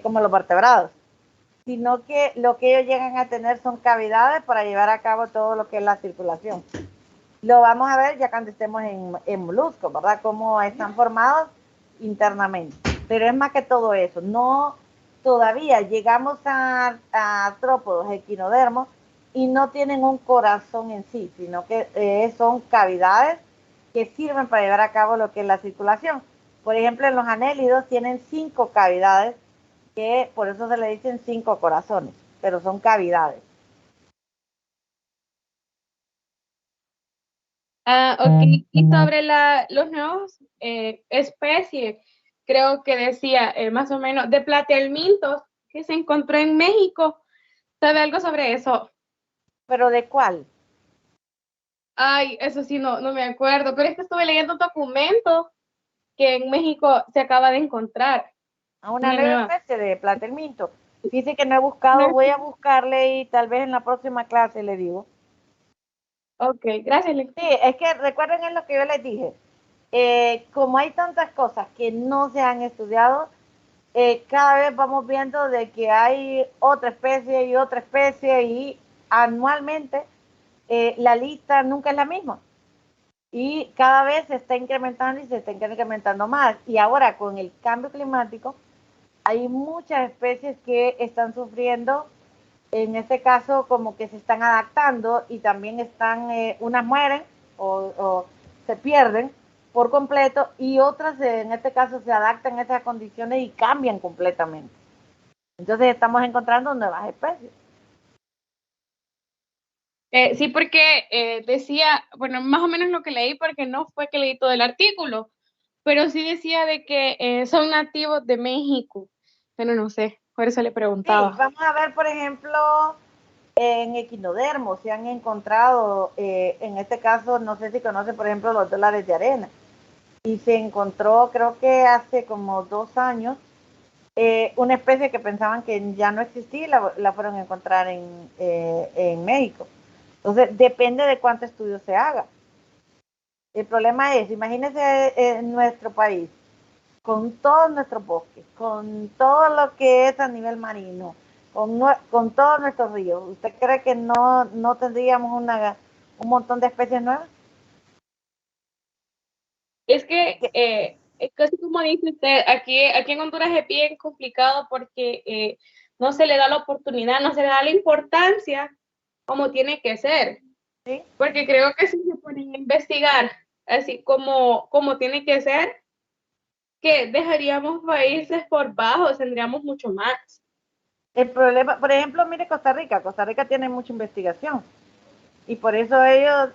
como los vertebrados, sino que lo que ellos llegan a tener son cavidades para llevar a cabo todo lo que es la circulación. Lo vamos a ver ya cuando estemos en moluscos, ¿verdad? Cómo están formados internamente. Pero es más que todo eso. No, todavía llegamos a artrópodos, equinodermos, y no tienen un corazón en sí, sino que son cavidades que sirven para llevar a cabo lo que es la circulación. Por ejemplo, en los anélidos tienen 5 cavidades, que por eso se le dicen 5 corazones, pero son cavidades. Ok, y sobre los nuevos especies, creo que decía más o menos de platealmintos que se encontró en México. ¿Sabe algo sobre eso? ¿Pero de cuál? Ay, eso sí, no me acuerdo, pero es que estuve leyendo un documento que en México se acaba de encontrar. A una Una nueva nueva. especie de platealminto. Dice que no he buscado, voy a buscarle y tal vez en la próxima clase le digo. Ok, gracias. Sí, es que recuerden en lo que yo les dije. Como hay tantas cosas que no se han estudiado, cada vez vamos viendo de que hay otra especie y anualmente la lista nunca es la misma. Y cada vez se está incrementando y se está incrementando más. Y ahora con el cambio climático, hay muchas especies que están sufriendo, en este caso como que se están adaptando y también unas mueren o se pierden por completo y otras en este caso se adaptan a esas condiciones y cambian completamente. Entonces estamos encontrando nuevas especies. Sí, porque decía, bueno, más o menos lo que leí, porque no fue que leí todo el artículo, pero sí decía de que son nativos de México, pero no sé, por eso le Sí, preguntaba. vamos a ver, por ejemplo, en equinodermos se han encontrado, en este caso, no sé si conocen, por ejemplo, los dólares de arena. Y se encontró, creo que hace como 2 años, una especie que pensaban que ya no existía y la fueron a encontrar en México. Entonces, depende de cuánto estudio se haga. El problema es, imagínense en nuestro país, con todos nuestros bosques, con todo lo que es a nivel marino, con todos nuestros ríos, ¿usted cree que no tendríamos un montón de especies nuevas? Es que, casi como dice usted, aquí en Honduras es bien complicado porque no se le da la oportunidad, no se le da la importancia como tiene que ser. ¿Sí? Porque creo que si se ponen a investigar así como tiene que ser, que dejaríamos países por bajo, tendríamos mucho más. El problema, por ejemplo, mire Costa Rica tiene mucha investigación y por eso ellos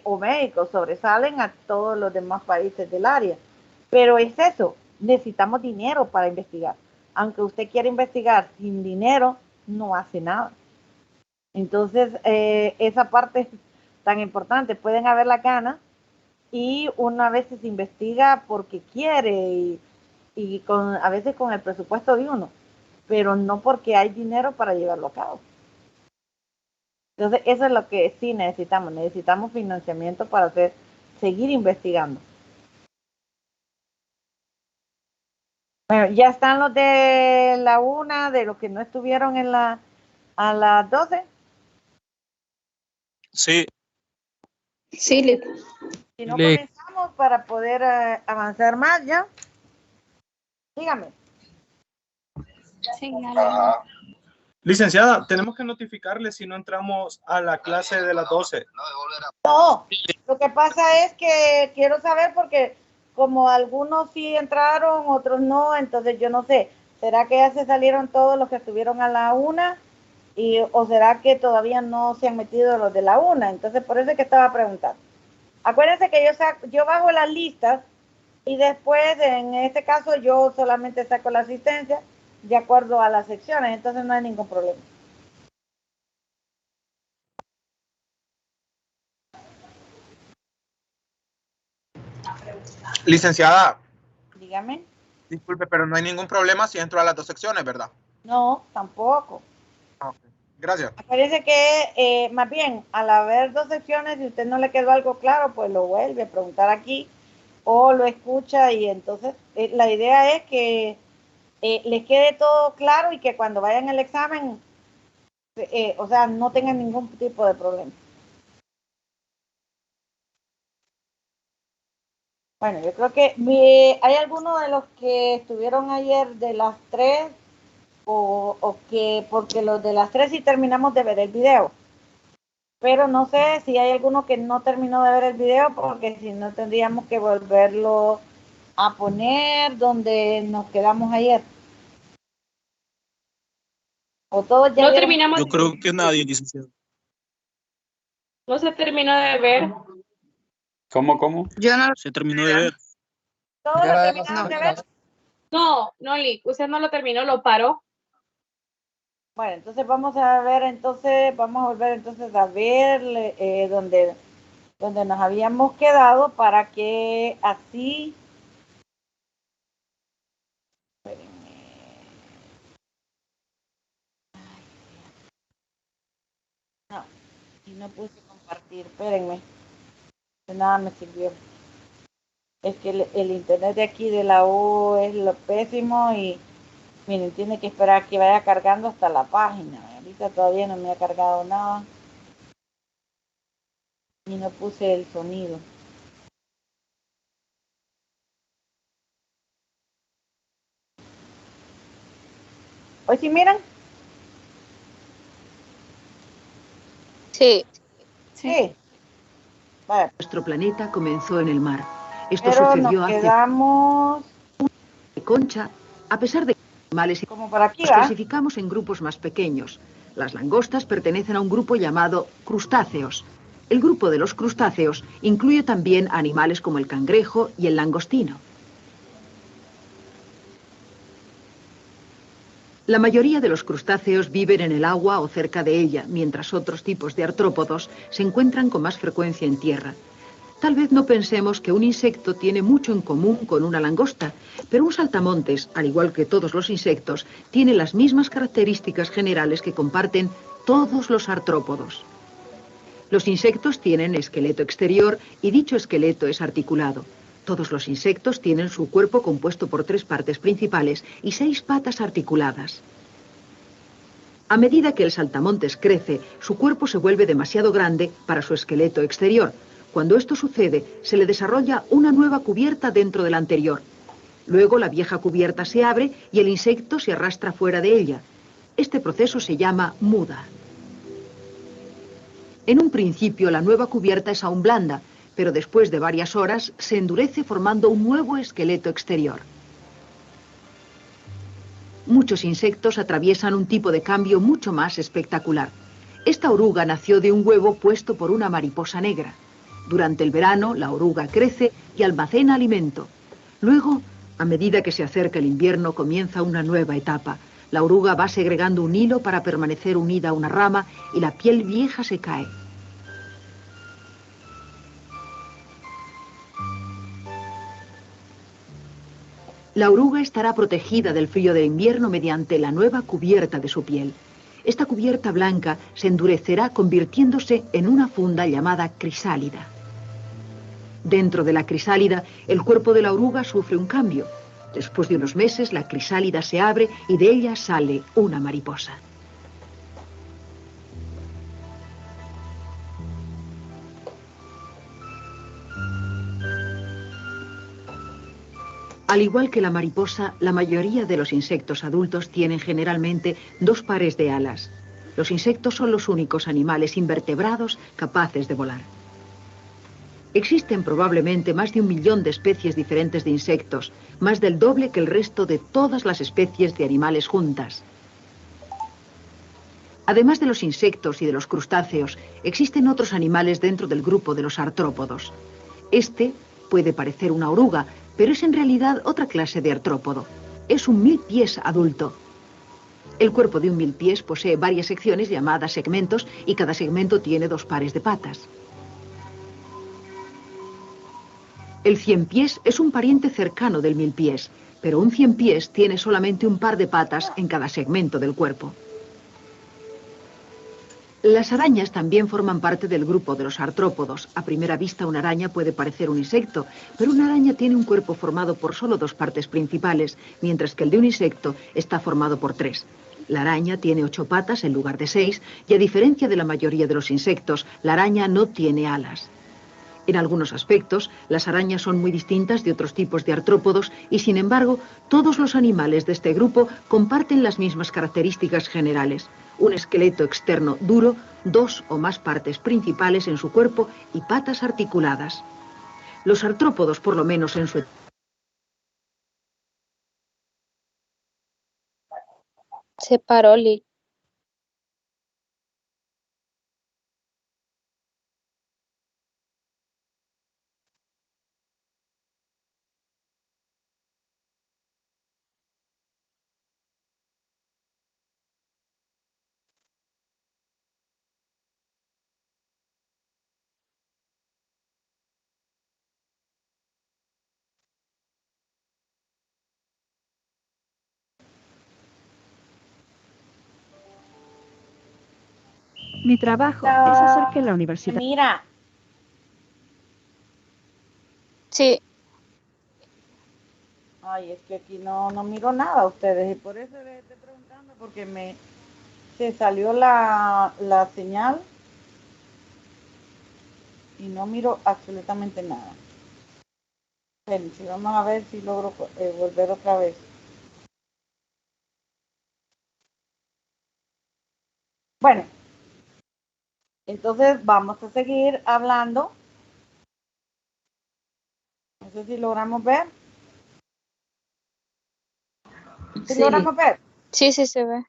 o México sobresalen a todos los demás países del área. Pero es eso, necesitamos dinero para investigar. Aunque usted quiera investigar sin dinero, no hace nada. Entonces, esa parte es tan importante. Pueden haber la gana y una vez se investiga porque quiere y a veces con el presupuesto de uno, pero no porque hay dinero para llevarlo a cabo. Entonces, eso es lo que sí necesitamos. Necesitamos financiamiento para seguir investigando. Bueno, ya están los de la 1, de los que no estuvieron a las 12. Sí. Sí, Si no comenzamos para poder avanzar más ya. Dígame. sí, Licenciada, tenemos que notificarle si no entramos a la clase de las 12. No, lo que pasa es que quiero saber porque como algunos sí entraron, otros no, entonces yo no sé, ¿será que ya se salieron todos los que estuvieron a la 1? ¿O será que todavía no se han metido los de la 1? Entonces por eso es que estaba preguntando. Acuérdense que yo bajo las listas y después en este caso yo solamente saco la asistencia de acuerdo a las secciones, entonces no hay ningún problema. Licenciada, Dígame. disculpe, pero no hay ningún problema si entro a las 2 secciones, ¿verdad? No, tampoco. Okay. Gracias. Acuérdense que más bien al haber 2 secciones, si usted no le quedó algo claro, pues lo vuelve a preguntar aquí o lo escucha y entonces la idea es que les quede todo claro y que cuando vayan al examen, o sea, no tengan ningún tipo de problema. Bueno, yo creo que hay algunos de los que estuvieron ayer de las 3 o que, porque los de las 3 sí terminamos de ver el video. Pero no sé si hay alguno que no terminó de ver el video, porque si no tendríamos que volverlo a poner donde nos quedamos ayer. O todos ya No vieron. terminamos. Yo creo que nadie, licenciado. No se terminó de ver. ¿Cómo? Yo no Se terminó de ver. ¿Todos Yo lo la terminaron no, de ver? No, Lick, usted no lo terminó, lo paró. Bueno, entonces vamos a volver entonces a ver donde nos habíamos quedado para que así. No, y no puse compartir, espérenme. De nada me sirvió. Es que el internet de aquí de la U es lo pésimo y miren, tiene que esperar que vaya cargando hasta la página. Ahorita todavía no me ha cargado nada. Y no puse el sonido. ¿Hoy sí miran? Sí. Sí. Vale. Nuestro planeta comenzó en el mar. Esto Pero sucedió nos hace quedamos Concha, a pesar de que los animales como por aquí, los ¿va? clasificamos en grupos más pequeños. Las langostas pertenecen a un grupo llamado crustáceos. El grupo de los crustáceos incluye también animales como el cangrejo y el langostino. La mayoría de los crustáceos viven en el agua o cerca de ella, mientras otros tipos de artrópodos se encuentran con más frecuencia en tierra. Tal vez no pensemos que un insecto tiene mucho en común con una langosta, pero un saltamontes, al igual que todos los insectos, tiene las mismas características generales que comparten todos los artrópodos. Los insectos tienen esqueleto exterior y dicho esqueleto es articulado. Todos los insectos tienen su cuerpo compuesto por 3 partes principales y 6 patas articuladas. A medida que el saltamontes crece, su cuerpo se vuelve demasiado grande para su esqueleto exterior. Cuando esto sucede, se le desarrolla una nueva cubierta dentro de la anterior. Luego la vieja cubierta se abre y el insecto se arrastra fuera de ella. Este proceso se llama muda. En un principio la nueva cubierta es aún blanda, pero después de varias horas se endurece formando un nuevo esqueleto exterior. Muchos insectos atraviesan un tipo de cambio mucho más espectacular. Esta oruga nació de un huevo puesto por una mariposa negra. Durante el verano, la oruga crece y almacena alimento. Luego, a medida que se acerca el invierno, comienza una nueva etapa. La oruga va segregando un hilo para permanecer unida a una rama y la piel vieja se cae. La oruga estará protegida del frío del invierno mediante la nueva cubierta de su piel. Esta cubierta blanca se endurecerá convirtiéndose en una funda llamada crisálida. Dentro de la crisálida, el cuerpo de la oruga sufre un cambio. Después de unos meses, la crisálida se abre y de ella sale una mariposa. Al igual que la mariposa, la mayoría de los insectos adultos tienen generalmente 2 pares de alas. Los insectos son los únicos animales invertebrados capaces de volar. Existen probablemente más de 1 millón de especies diferentes de insectos, más del doble que el resto de todas las especies de animales juntas. Además de los insectos y de los crustáceos, existen otros animales dentro del grupo de los artrópodos. Este puede parecer una oruga, pero es en realidad otra clase de artrópodo. Es un milpiés adulto. El cuerpo de un milpiés posee varias secciones llamadas segmentos y cada segmento tiene 2 pares de patas. El ciempiés es un pariente cercano del milpiés, pero un ciempiés tiene solamente un par de patas en cada segmento del cuerpo. Las arañas también forman parte del grupo de los artrópodos. A primera vista una araña puede parecer un insecto, pero una araña tiene un cuerpo formado por solo 2 partes principales, mientras que el de un insecto está formado por 3. La araña tiene 8 patas en lugar de 6, y a diferencia de la mayoría de los insectos, la araña no tiene alas. En algunos aspectos, las arañas son muy distintas de otros tipos de artrópodos y, sin embargo, todos los animales de este grupo comparten las mismas características generales. Un esqueleto externo duro, 2 o más partes principales en su cuerpo y patas articuladas. Los artrópodos, por lo menos en su... Se paró, Lick. Mi trabajo es hacer que la universidad... Mira, Sí, ay, es que aquí no miro nada a ustedes y por eso les estoy preguntando porque se salió la señal y no miro absolutamente nada. Si vamos a ver si logro volver otra vez. Bueno, entonces vamos a seguir hablando. No sé si logramos ver. ¿Sí Sí. logramos ver? sí se ve.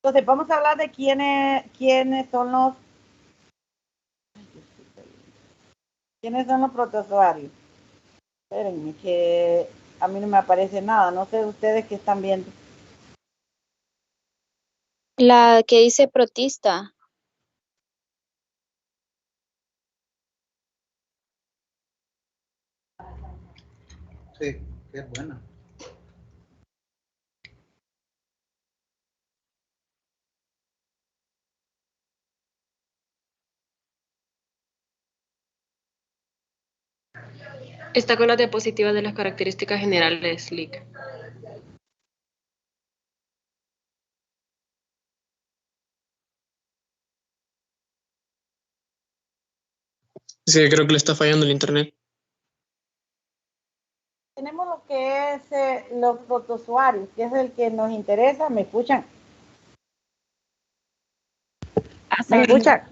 Entonces vamos a hablar de quiénes son los protozoarios. Espérenme que a mí no me aparece nada. No sé ustedes qué están viendo. La que dice protista. Sí, qué buena. Está con las diapositivas de las características generales, Lick. Sí, creo que le está fallando el internet. Tenemos lo que es los protozoarios, que es el que nos interesa. ¿Me escuchan? ¿Me escuchan?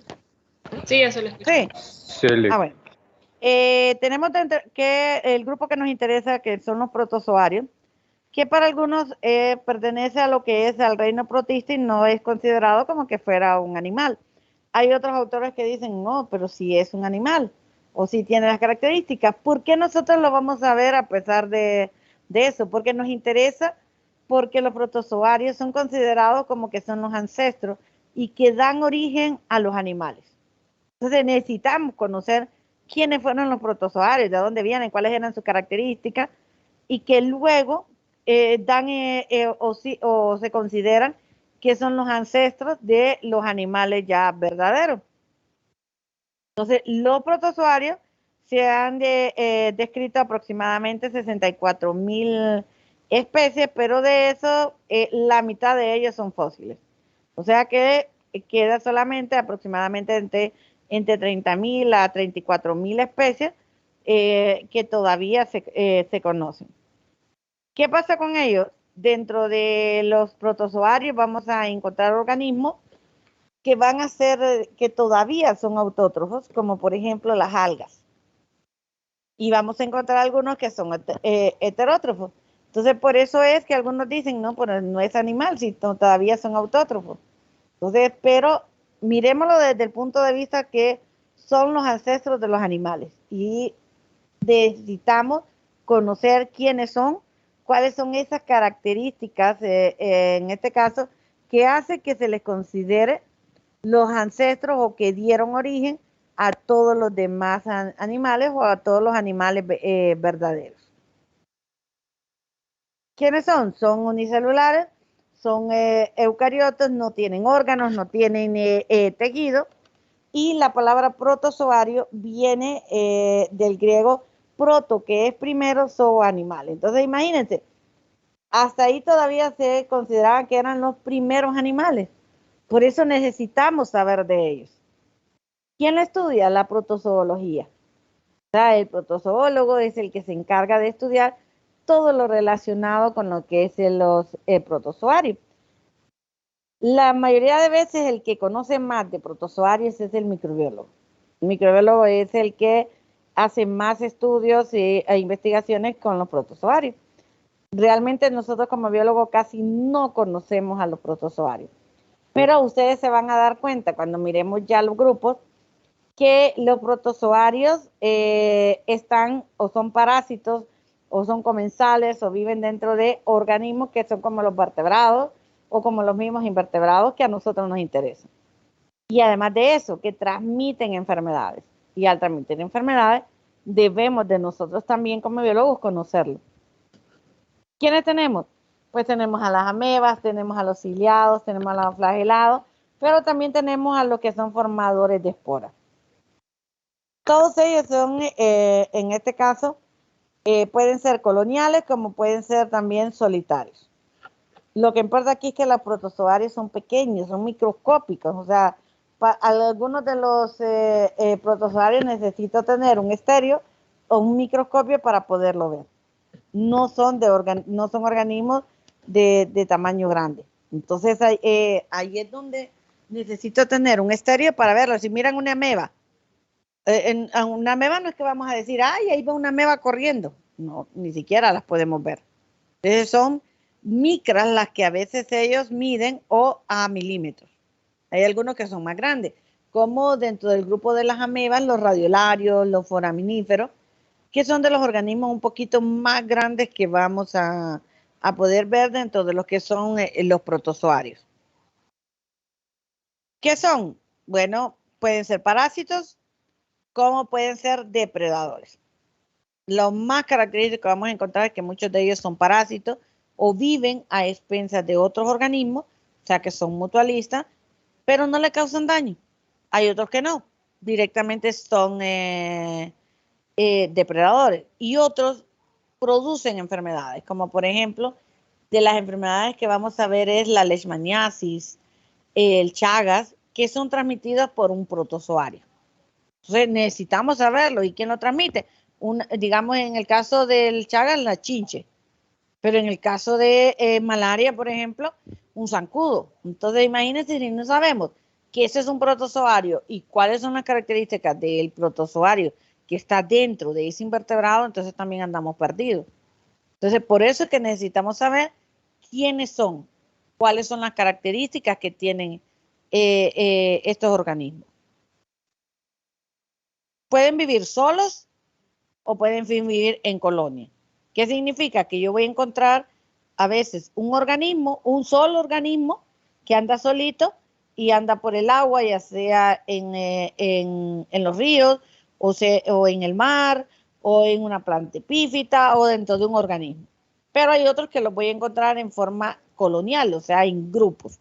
Sí, eso lo escucho. Sí. Sí, Lick. Ah, bueno. Tenemos que el grupo que nos interesa, que son los protozoarios, que para algunos pertenece a lo que es al reino protista y no es considerado como que fuera un animal. Hay otros autores que dicen, no, pero sí es un animal, o sí tiene las características. ¿Por qué nosotros lo vamos a ver a pesar de eso? Porque nos interesa, porque los protozoarios son considerados como que son los ancestros y que dan origen a los animales. Entonces necesitamos conocer quiénes fueron los protozoarios, de dónde vienen, cuáles eran sus características, y que luego o se consideran que son los ancestros de los animales ya verdaderos. Entonces, los protozoarios se han descrito aproximadamente 64,000 especies, pero de eso la mitad de ellos son fósiles. O sea que queda solamente aproximadamente entre 30,000 a 34,000 especies que todavía se conocen. ¿Qué pasa con ellos? Dentro de los protozoarios vamos a encontrar organismos que van a ser, que todavía son autótrofos, como por ejemplo las algas. Y vamos a encontrar algunos que son heterótrofos. Entonces, por eso es que algunos dicen, no, pero no es animal, si todavía son autótrofos. Entonces, pero miremoslo desde el punto de vista que son los ancestros de los animales. Y necesitamos conocer quiénes son, cuáles son esas características, en este caso, que hace que se les considere los ancestros o que dieron origen a todos los demás animales o a todos los animales verdaderos. ¿Quiénes son? Son unicelulares, son eucariotas, no tienen órganos, no tienen tejido. Y la palabra protozoario viene del griego proto, que es primero, zoo, animal. Entonces imagínense, hasta ahí todavía se consideraban que eran los primeros animales. Por eso necesitamos saber de ellos. ¿Quién estudia? La protozoología. O sea, el protozoólogo es el que se encarga de estudiar todo lo relacionado con lo que es los protozoarios. La mayoría de veces el que conoce más de protozoarios es el microbiólogo. El microbiólogo es el que hace más estudios e investigaciones con los protozoarios. Realmente nosotros como biólogos casi no conocemos a los protozoarios. Pero ustedes se van a dar cuenta cuando miremos ya los grupos que los protozoarios están o son parásitos o son comensales o viven dentro de organismos que son como los vertebrados o como los mismos invertebrados que a nosotros nos interesan. Y además de eso, que transmiten enfermedades. Y al transmitir enfermedades, debemos de nosotros también como biólogos conocerlo. ¿Quiénes tenemos? Pues tenemos a las amebas, tenemos a los ciliados, tenemos a los flagelados, pero también tenemos a los que son formadores de esporas. Todos ellos son, en este caso, pueden ser coloniales como pueden ser también solitarios. Lo que importa aquí es que los protozoarios son pequeños, son microscópicos, o sea, algunos de los protozoarios necesitan tener un estéreo o un microscopio para poderlo ver. No son organismos de tamaño grande. Entonces, ahí es donde necesito tener un estéreo para verlo. Si miran una ameba, en una ameba no es que vamos a decir, ay, ahí va una ameba corriendo. No, ni siquiera las podemos ver. Entonces son micras las que a veces ellos miden o a milímetros. Hay algunos que son más grandes, como dentro del grupo de las amebas, los radiolarios, los foraminíferos, que son de los organismos un poquito más grandes que vamos a poder ver dentro de los que son los protozoarios. ¿Qué son? Bueno, pueden ser parásitos, como pueden ser depredadores. Lo más característico que vamos a encontrar es que muchos de ellos son parásitos o viven a expensas de otros organismos, o sea que son mutualistas, pero no le causan daño. Hay otros que no, directamente son depredadores, y otros producen enfermedades, como por ejemplo, de las enfermedades que vamos a ver es la leishmaniasis, el Chagas, que son transmitidas por un protozoario. Entonces necesitamos saberlo. ¿Y quién lo transmite? Digamos en el caso del Chagas, la chinche. Pero en el caso de malaria, por ejemplo, un zancudo. Entonces imagínense si no sabemos que ese es un protozoario y cuáles son las características del protozoario que está dentro de ese invertebrado, entonces también andamos perdidos. Entonces por eso es que necesitamos saber quiénes son, cuáles son las características que tienen estos organismos. Pueden vivir solos o pueden vivir en colonia. ¿Qué significa? Que yo voy a encontrar a veces un organismo, un solo organismo que anda solito y anda por el agua, ya sea en los ríos o en el mar o en una planta epífita o dentro de un organismo. Pero hay otros que los voy a encontrar en forma colonial, o sea, en grupos.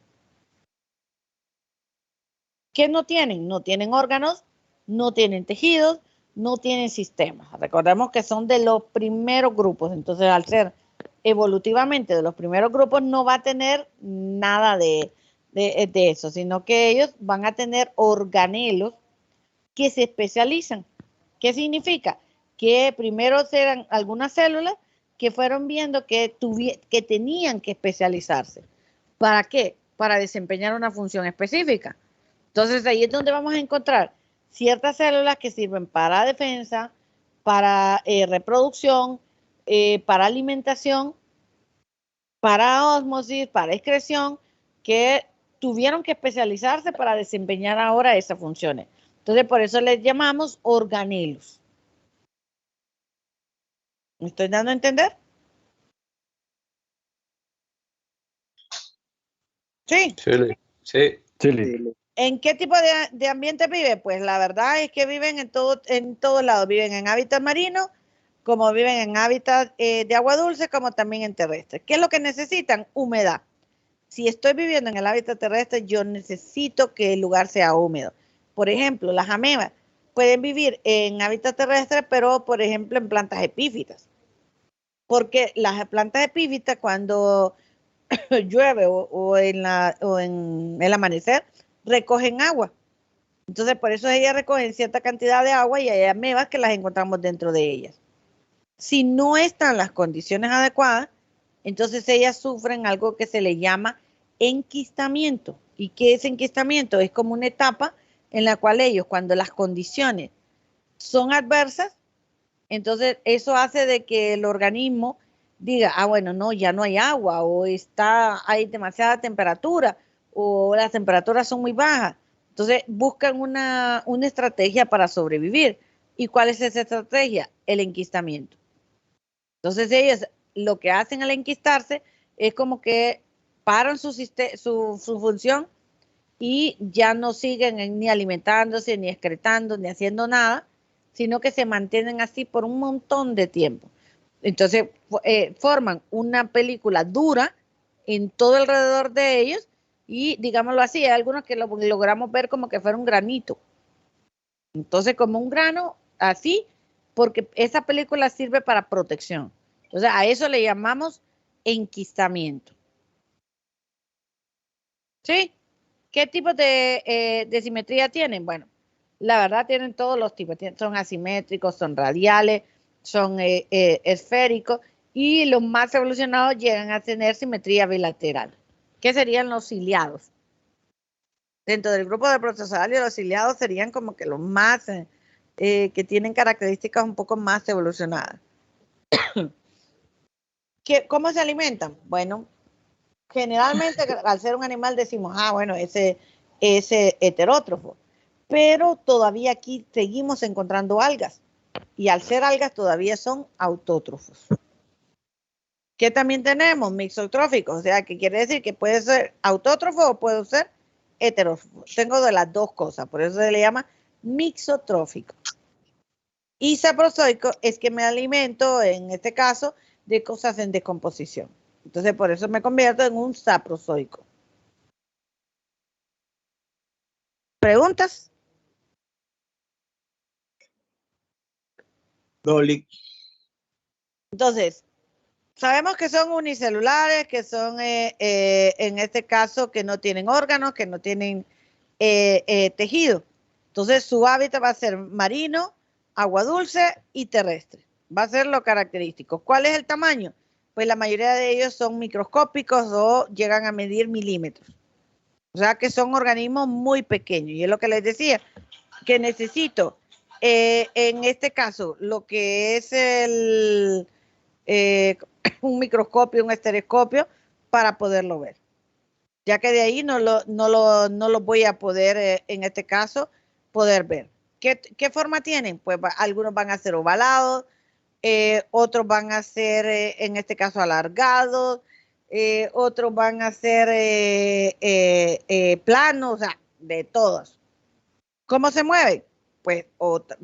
¿Qué no tienen? No tienen órganos, no tienen tejidos, no tienen sistemas. Recordemos que son de los primeros grupos, entonces al ser evolutivamente de los primeros grupos no va a tener nada de eso, sino que ellos van a tener organelos que se especializan. ¿Qué significa? Que primero serán algunas células que fueron viendo que tenían que especializarse. ¿Para qué? Para desempeñar una función específica. Entonces ahí es donde vamos a encontrar ciertas células que sirven para defensa, para reproducción, para alimentación, para ósmosis, para excreción, que tuvieron que especializarse para desempeñar ahora esas funciones. Entonces por eso les llamamos organelos. ¿Me estoy dando a entender? Sí. Sí. ¿En qué tipo de ambiente vive? Pues la verdad es que viven en todos lados. Viven en hábitat marino, como viven en hábitat de agua dulce, como también en terrestre. ¿Qué es lo que necesitan? Humedad. Si estoy viviendo en el hábitat terrestre, yo necesito que el lugar sea húmedo. Por ejemplo, las amebas pueden vivir en hábitat terrestre, pero por ejemplo en plantas epífitas. Porque las plantas epífitas cuando llueve o en el amanecer, recogen agua. Entonces, por eso ellas recogen cierta cantidad de agua y hay amebas que las encontramos dentro de ellas. Si no están las condiciones adecuadas, entonces ellas sufren algo que se le llama enquistamiento. ¿Y qué es enquistamiento? Es como una etapa en la cual ellos, cuando las condiciones son adversas, entonces eso hace de que el organismo diga, bueno, no, ya no hay agua, o hay demasiada temperatura, o las temperaturas son muy bajas. Entonces buscan una estrategia para sobrevivir. ¿Y cuál es esa estrategia? El enquistamiento. Entonces ellos lo que hacen al enquistarse es como que paran su función y ya no siguen ni alimentándose, ni excretando, ni haciendo nada, sino que se mantienen así por un montón de tiempo. Entonces forman una película dura en todo alrededor de ellos y digámoslo así, hay algunos que lo logramos ver como que fuera un granito. Entonces como un grano así, porque esa película sirve para protección. Entonces a eso le llamamos enquistamiento. ¿Sí? ¿Qué tipos de simetría tienen? Bueno, la verdad tienen todos los tipos. Son asimétricos, son radiales, son esféricos y los más evolucionados llegan a tener simetría bilateral, que serían los ciliados. Dentro del grupo de protozoarios, los ciliados serían como que los más que tienen características un poco más evolucionadas. ¿Cómo se alimentan? Bueno, generalmente al ser un animal decimos, bueno, ese es heterótrofo, pero todavía aquí seguimos encontrando algas y al ser algas todavía son autótrofos. ¿Qué también tenemos? Mixotróficos, o sea, que quiere decir que puede ser autótrofo o puede ser heterótrofo. Tengo de las dos cosas, por eso se le llama mixotrófico. Y saprozoico es que me alimento, en este caso, de cosas en descomposición. Entonces, por eso me convierto en un saprozoico. ¿Preguntas? Dolly. Entonces, sabemos que son unicelulares, que son, en este caso, que no tienen órganos, que no tienen tejido. Entonces, su hábitat va a ser marino, agua dulce y terrestre. Va a ser lo característico. ¿Cuál es el tamaño? Pues la mayoría de ellos son microscópicos o llegan a medir milímetros. O sea que son organismos muy pequeños. Y es lo que les decía, que necesito, en este caso, lo que es un microscopio, un estereoscopio, para poderlo ver. Ya que de ahí no lo voy a poder, en este caso, poder ver. ¿Qué forma tienen? Pues algunos van a ser ovalados, otros van a ser, en este caso, alargados, otros van a ser planos, o sea, de todos. ¿Cómo se mueven? Pues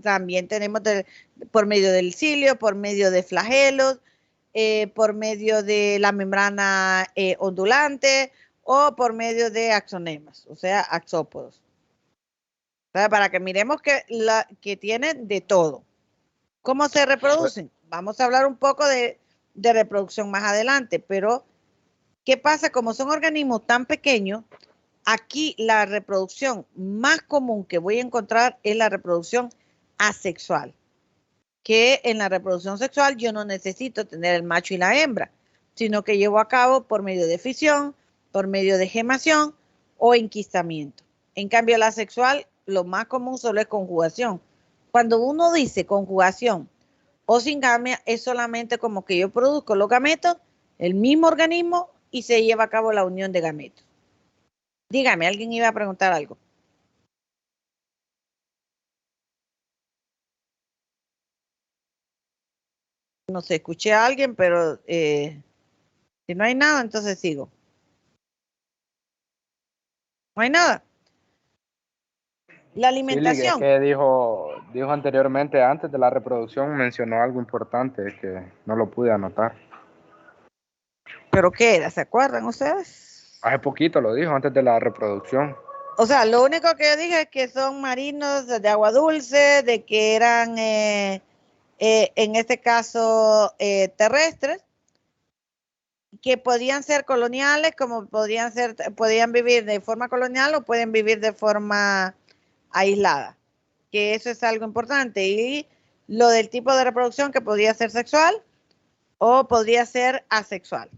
también tenemos por medio del cilio, por medio de flagelos, por medio de la membrana ondulante o por medio de axonemas, o sea, axópodos. Para que miremos que tienen de todo. ¿Cómo se reproducen? Vamos a hablar un poco de reproducción más adelante, pero ¿qué pasa? Como son organismos tan pequeños, aquí la reproducción más común que voy a encontrar es la reproducción asexual, que en la reproducción sexual yo no necesito tener el macho y la hembra, sino que llevo a cabo por medio de fisión, por medio de gemación o enquistamiento. En cambio, la sexual, lo más común solo es conjugación. Cuando uno dice conjugación o singamia, es solamente como que yo produzco los gametos, el mismo organismo, y se lleva a cabo la unión de gametos. Dígame, ¿alguien iba a preguntar algo? No sé, escuché a alguien, pero si no hay nada, entonces sigo. No hay nada. La alimentación. Sí, es que dijo anteriormente, antes de la reproducción, mencionó algo importante que no lo pude anotar. ¿Pero qué era? ¿Se acuerdan ustedes? Hace poquito lo dijo, antes de la reproducción. O sea, lo único que yo dije es que son marinos de agua dulce, de que eran, en este caso, terrestres, que podían ser coloniales, como podían vivir de forma colonial o pueden vivir de forma aislada, que eso es algo importante. Y lo del tipo de reproducción, que podría ser sexual o podría ser asexual.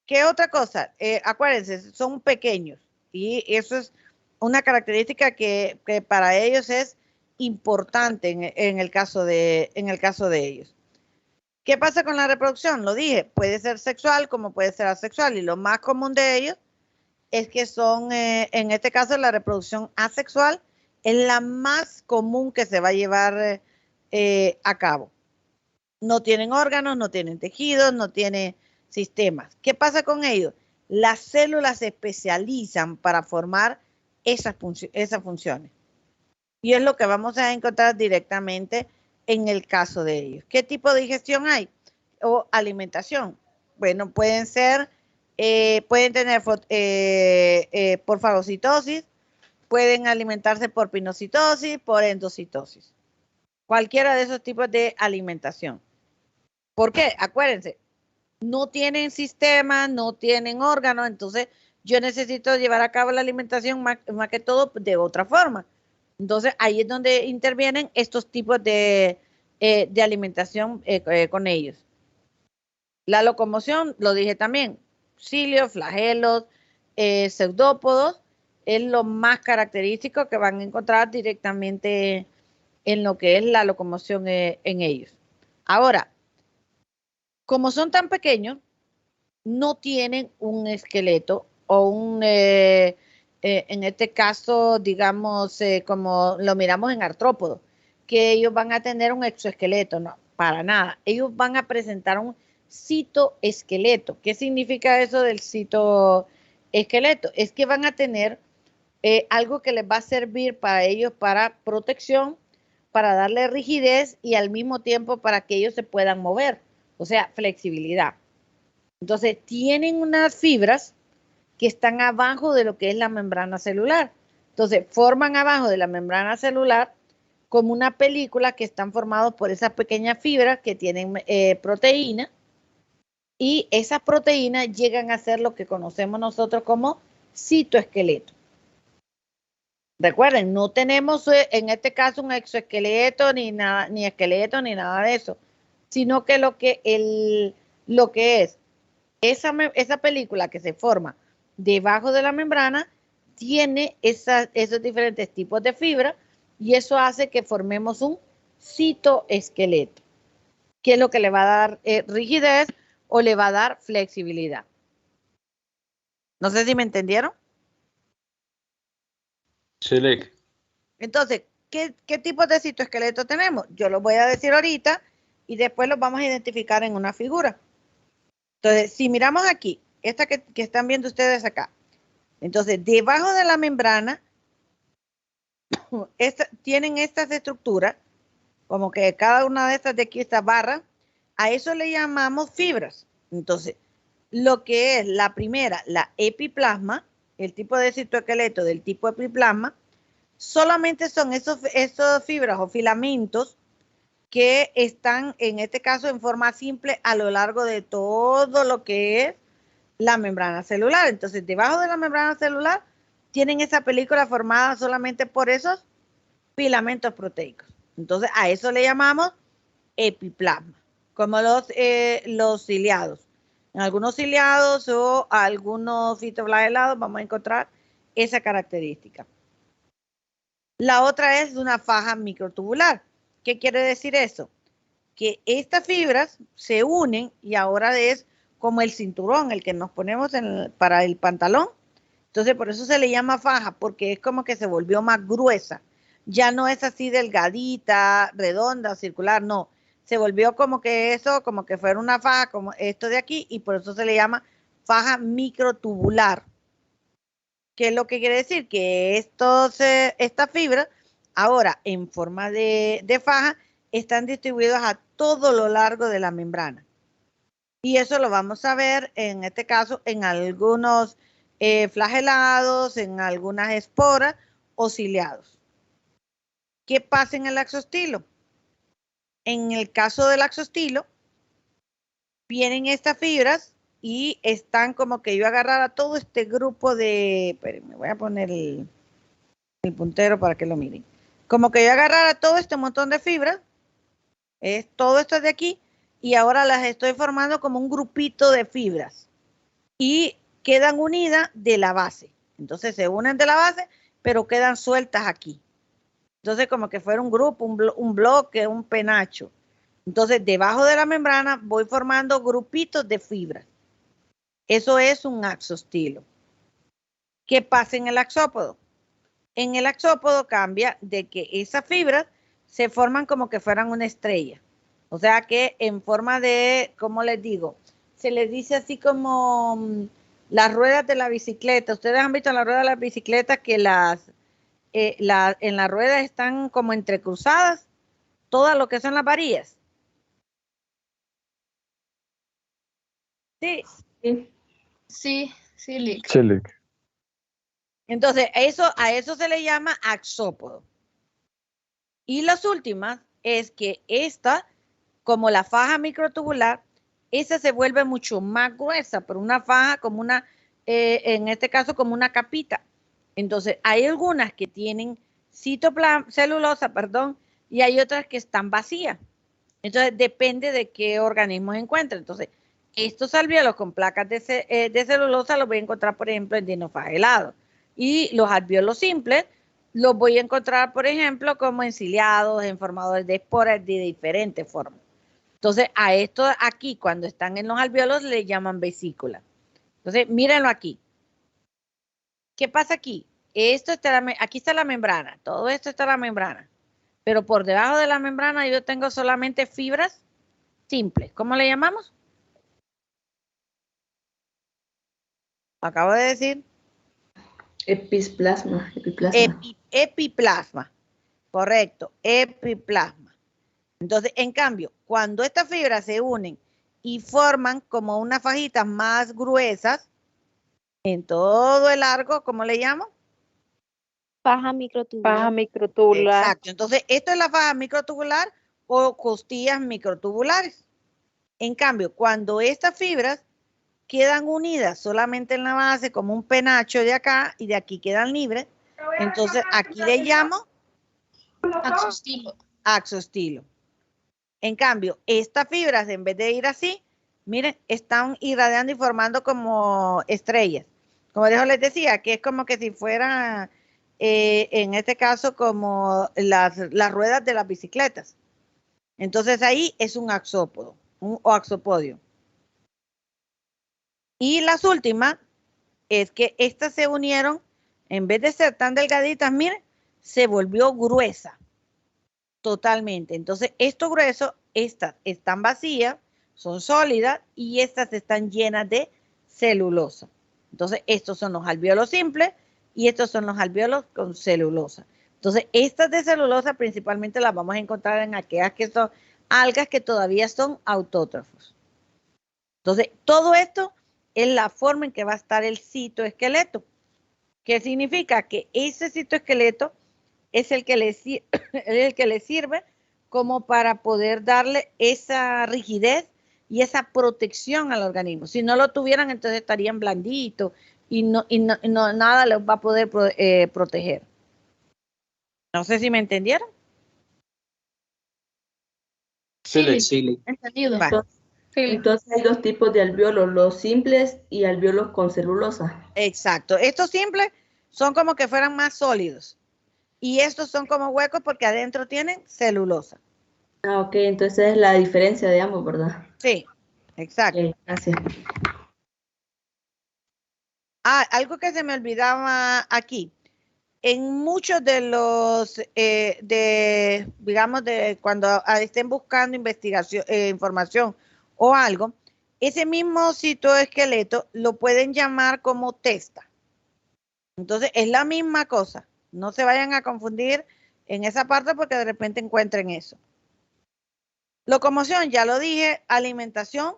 ¿Qué otra cosa? Acuérdense, son pequeños y eso es una característica que para ellos es importante en el caso de ellos. ¿Qué pasa con la reproducción? Lo dije, puede ser sexual como puede ser asexual, y lo más común de ellos es que son, en este caso, la reproducción asexual es la más común que se va a llevar a cabo. No tienen órganos, no tienen tejidos, no tienen sistemas. ¿Qué pasa con ellos? Las células se especializan para formar esas funciones. Y es lo que vamos a encontrar directamente en el caso de ellos. ¿Qué tipo de digestión hay? O alimentación. Bueno, pueden tener por fagocitosis, pueden alimentarse por pinocitosis, por endocitosis. Cualquiera de esos tipos de alimentación. ¿Por qué? Acuérdense, no tienen sistema, no tienen órganos, entonces yo necesito llevar a cabo la alimentación más que todo de otra forma. Entonces ahí es donde intervienen estos tipos de alimentación con ellos. La locomoción, lo dije también, cilios, flagelos, pseudópodos, es lo más característico que van a encontrar directamente en lo que es la locomoción en ellos. Ahora, como son tan pequeños, no tienen un esqueleto o en este caso, digamos, como lo miramos en artrópodos, que ellos van a tener un exoesqueleto. No, para nada. Ellos van a presentar un citoesqueleto. ¿Qué significa eso del citoesqueleto? Es que van a tener algo que les va a servir para ellos para protección, para darle rigidez y al mismo tiempo para que ellos se puedan mover. O sea, flexibilidad. Entonces, tienen unas fibras que están abajo de lo que es la membrana celular. Entonces, forman abajo de la membrana celular como una película que están formados por esas pequeñas fibras que tienen proteína, y esas proteínas llegan a ser lo que conocemos nosotros como citoesqueleto. Recuerden, no tenemos en este caso un exoesqueleto ni esqueleto ni nada de eso, sino que lo que es esa película que se forma debajo de la membrana tiene esos diferentes tipos de fibra, y eso hace que formemos un citoesqueleto, que es lo que le va a dar rigidez o le va a dar flexibilidad. No sé si me entendieron. Sí, Lick. Entonces, ¿qué tipo de citoesqueleto tenemos? Yo los voy a decir ahorita y después los vamos a identificar en una figura. Entonces, si miramos aquí, esta que están viendo ustedes acá, entonces, debajo de la membrana tienen estas estructuras, como que cada una de estas de aquí, esta barra, a eso le llamamos fibras. Entonces, lo que es la primera, la epiplasma, el tipo de citoesqueleto del tipo epiplasma, solamente son esos fibras o filamentos que están, en este caso, en forma simple a lo largo de todo lo que es la membrana celular. Entonces, debajo de la membrana celular tienen esa película formada solamente por esos filamentos proteicos. Entonces, a eso le llamamos epiplasma, como los ciliados. En algunos ciliados o algunos fitoflagelados vamos a encontrar esa característica. La otra es una faja microtubular. ¿Qué quiere decir eso? Que estas fibras se unen y ahora es como el cinturón, el que nos ponemos para el pantalón. Entonces, por eso se le llama faja, porque es como que se volvió más gruesa. Ya no es así delgadita, redonda, circular, no. Se volvió como que eso, como que fuera una faja, como esto de aquí, y por eso se le llama faja microtubular. ¿Qué es lo que quiere decir? Que estas fibras, ahora en forma de faja, están distribuidas a todo lo largo de la membrana. Y eso lo vamos a ver, en este caso, en algunos flagelados, en algunas esporas o ciliados. ¿Qué pasa en el axostilo? En el caso del axostilo, vienen estas fibras y están como que yo agarrara todo este grupo de... Espérenme, voy a poner el puntero para que lo miren. Como que yo agarrara todo este montón de fibras, todo esto de aquí, y ahora las estoy formando como un grupito de fibras. Y quedan unidas de la base. Entonces se unen de la base, pero quedan sueltas aquí. Entonces como que fuera un grupo, un bloque, un penacho. Entonces debajo de la membrana voy formando grupitos de fibras. Eso es un axostilo. ¿Qué pasa en el axópodo? En el axópodo cambia de que esas fibras se forman como que fueran una estrella. O sea que en forma de, ¿cómo les digo? Se les dice así como las ruedas de la bicicleta. Ustedes han visto en las ruedas de la bicicleta que en las ruedas están como entrecruzadas, todas lo que son las varillas. Sí. Sí, Lick. Sí, Lick. Entonces, a eso se le llama axópodo. Y las últimas es que esta, como la faja microtubular, esa se vuelve mucho más gruesa, pero una faja como una, en este caso como una capita. Entonces, hay algunas que tienen celulosa, y hay otras que están vacías. Entonces, depende de qué organismo se encuentre. Entonces, estos alvéolos con placas de celulosa los voy a encontrar, por ejemplo, en dinoflagelados. Y los alvéolos simples los voy a encontrar, por ejemplo, como en ciliados, en formadores de esporas de diferentes formas. Entonces, a esto aquí, cuando están en los alvéolos, le llaman vesícula. Entonces, mírenlo aquí. ¿Qué pasa aquí? Aquí está la membrana. Todo esto está la membrana. Pero por debajo de la membrana yo tengo solamente fibras simples. ¿Cómo le llamamos? Acabo de decir. Epiplasma. Epiplasma. Correcto, epiplasma. Entonces, en cambio, cuando estas fibras se unen y forman como unas fajitas más gruesas, en todo el largo, ¿cómo le llamo? Faja microtubular. Faja microtubular. Exacto. Entonces, esto es la faja microtubular o costillas microtubulares. En cambio, cuando estas fibras quedan unidas solamente en la base, como un penacho de acá y de aquí quedan libres, entonces aquí le llamo Axostilo. axostilo. En cambio, estas fibras, en vez de ir así, miren, están irradiando y formando como estrellas. Como les decía, que es como que si fuera, en este caso, como las ruedas de las bicicletas. Entonces ahí es un axópodo, o axopodio. Y las últimas es que estas se unieron, en vez de ser tan delgaditas, miren, se volvió gruesa. Totalmente. Entonces, esto grueso, estas están vacías, son sólidas y estas están llenas de celulosa. Entonces, estos son los alvéolos simples y estos son los alvéolos con celulosa. Entonces, estas de celulosa principalmente las vamos a encontrar en aquellas que son algas que todavía son autótrofos. Entonces, todo esto es la forma en que va a estar el citoesqueleto. ¿Qué significa? Que ese citoesqueleto es el que le sirve como para poder darle esa rigidez y esa protección al organismo. Si no lo tuvieran, entonces estarían blanditos y nada les va a poder proteger. No sé si me entendieron. Sí. Entendido. Vale. Entonces hay dos tipos de alvéolos, los simples y alvéolos con celulosa. Exacto. Estos simples son como que fueran más sólidos. Y estos son como huecos porque adentro tienen celulosa. Ah, ok, entonces es la diferencia de ambos, ¿verdad? Sí, exacto. Okay, gracias. Algo que se me olvidaba aquí. En muchos de los, digamos, cuando estén buscando investigación, información o algo, ese mismo citoesqueleto lo pueden llamar como testa. Entonces, es la misma cosa. No se vayan a confundir en esa parte porque de repente encuentren eso. Locomoción, ya lo dije, alimentación,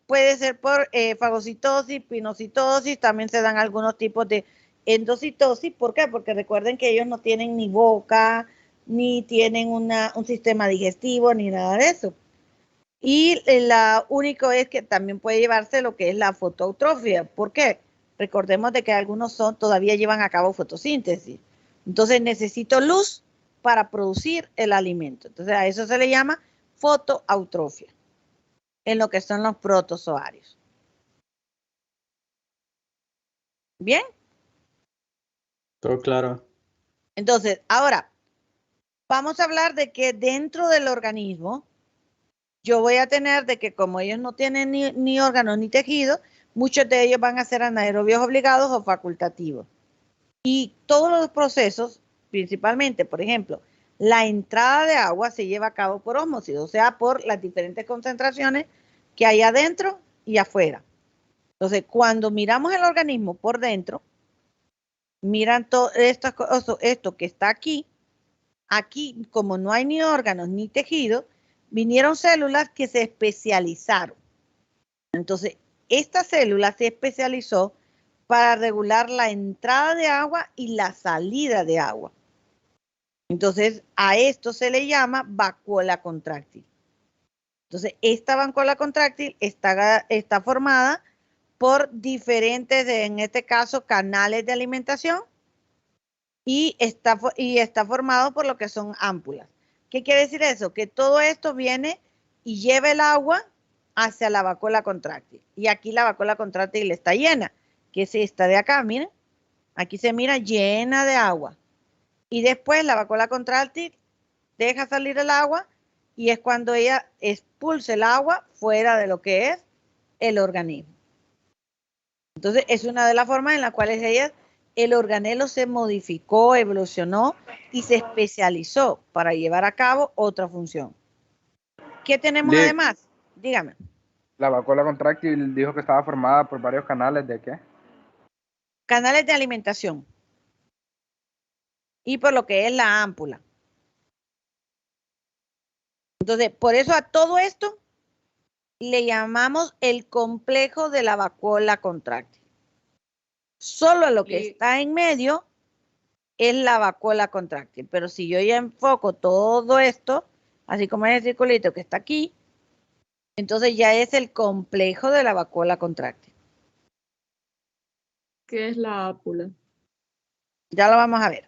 puede ser por fagocitosis, pinocitosis, también se dan algunos tipos de endocitosis. ¿Por qué? Porque recuerden que ellos no tienen ni boca, ni tienen un sistema digestivo, ni nada de eso. Y la único es que también puede llevarse lo que es la fotoeutrofia. ¿Por qué? Recordemos de que algunos todavía llevan a cabo fotosíntesis. Entonces necesito luz para producir el alimento. Entonces a eso se le llama fotoeutrofia en lo que son los protozoarios. ¿Bien? Todo claro. Entonces, ahora, vamos a hablar de que dentro del organismo, yo voy a tener de que como ellos no tienen ni órganos ni tejidos, muchos de ellos van a ser anaerobios obligados o facultativos. Y todos los procesos, principalmente, por ejemplo, la entrada de agua se lleva a cabo por ósmosis, o sea, por las diferentes concentraciones que hay adentro y afuera. Entonces, cuando miramos el organismo por dentro, miran todo esto que está aquí, como no hay ni órganos ni tejidos, vinieron células que se especializaron. Entonces, esta célula se especializó para regular la entrada de agua y la salida de agua. Entonces, a esto se le llama vacuola contráctil. Entonces, esta vacuola contráctil está formada por diferentes, en este caso, canales de alimentación y está formado por lo que son ámpulas. ¿Qué quiere decir eso? Que todo esto viene y lleva el agua hacia la vacuola contráctil. Y aquí la vacuola contráctil está llena, que es esta de acá, miren. Aquí se mira llena de agua. Y después la vacuola contráctil deja salir el agua y es cuando ella expulsa el agua fuera de lo que es el organismo. Entonces, es una de las formas en las cuales el organelo se modificó, evolucionó y se especializó para llevar a cabo otra función. ¿Qué tenemos además? Dígame. La vacuola contráctil dijo que estaba formada por varios canales ¿de qué? Canales de alimentación. Y por lo que es la ámpula. Entonces, por eso a todo esto le llamamos el complejo de la vacuola contráctil. Solo lo que está en medio es la vacuola contráctil. Pero si yo ya enfoco todo esto, así como es el circulito que está aquí, entonces ya es el complejo de la vacuola contráctil. ¿Qué es la ápula? Ya lo vamos a ver.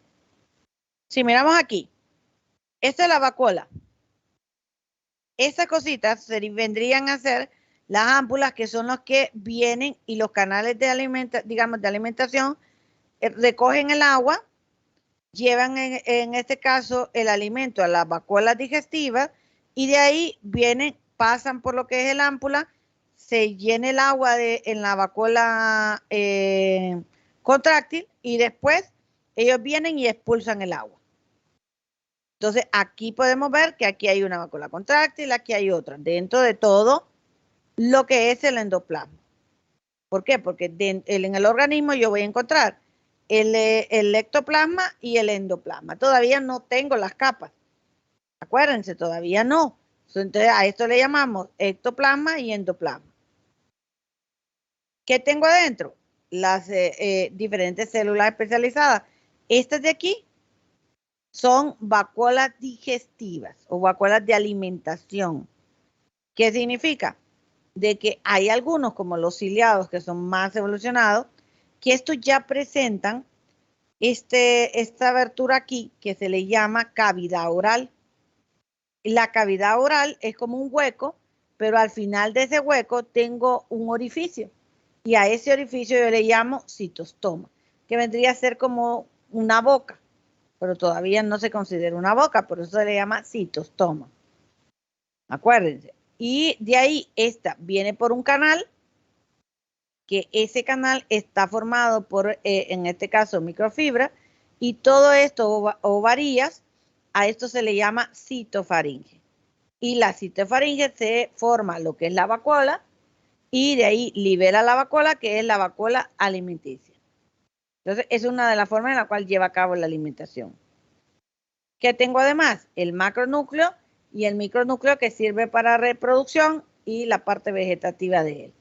Si miramos aquí, esta es la vacuola. Estas cositas vendrían a ser las ámpulas, que son los que vienen y los canales de alimentación recogen el agua, llevan en este caso el alimento a las vacuolas digestivas y de ahí pasan por lo que es el ámpula, se llena el agua en la vacuola contráctil y después ellos vienen y expulsan el agua. Entonces, aquí podemos ver que aquí hay una vacuola contráctil, aquí hay otra, dentro de todo lo que es el endoplasma. ¿Por qué? Porque en el organismo yo voy a encontrar el ectoplasma y el endoplasma. Todavía no tengo las capas. Acuérdense, todavía no. Entonces, a esto le llamamos ectoplasma y endoplasma. ¿Qué tengo adentro? Las diferentes células especializadas. Estas de aquí son vacuolas digestivas o vacuolas de alimentación. ¿Qué significa? De que hay algunos, como los ciliados, que son más evolucionados, que estos ya presentan esta abertura aquí, que se le llama cavidad oral. La cavidad oral es como un hueco, pero al final de ese hueco tengo un orificio. Y a ese orificio yo le llamo citostoma, que vendría a ser como una boca, pero todavía no se considera una boca, por eso se le llama citostoma. Acuérdense. Y de ahí esta viene por un canal, que ese canal está formado por, en este caso, microfibra, y todo esto, o varillas, a esto se le llama citofaringe. Y la citofaringe se forma lo que es la vacuola, y de ahí libera la vacuola, que es la vacuola alimenticia. Entonces, es una de las formas en la cual lleva a cabo la alimentación. ¿Qué tengo además? El macronúcleo y el micronúcleo, que sirve para reproducción y la parte vegetativa de él.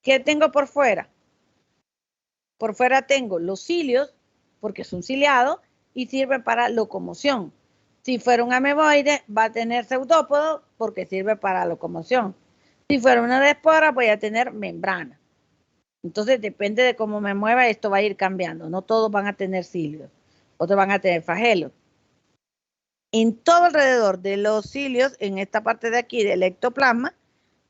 ¿Qué tengo por fuera? Por fuera tengo los cilios, porque es un ciliado, y sirve para locomoción. Si fuera un ameboide, va a tener pseudópodo, porque sirve para locomoción. Si fuera una espora, voy a tener membrana. Entonces, depende de cómo me mueva, esto va a ir cambiando. No todos van a tener cilios, otros van a tener flagelos. En todo alrededor de los cilios, en esta parte de aquí del ectoplasma,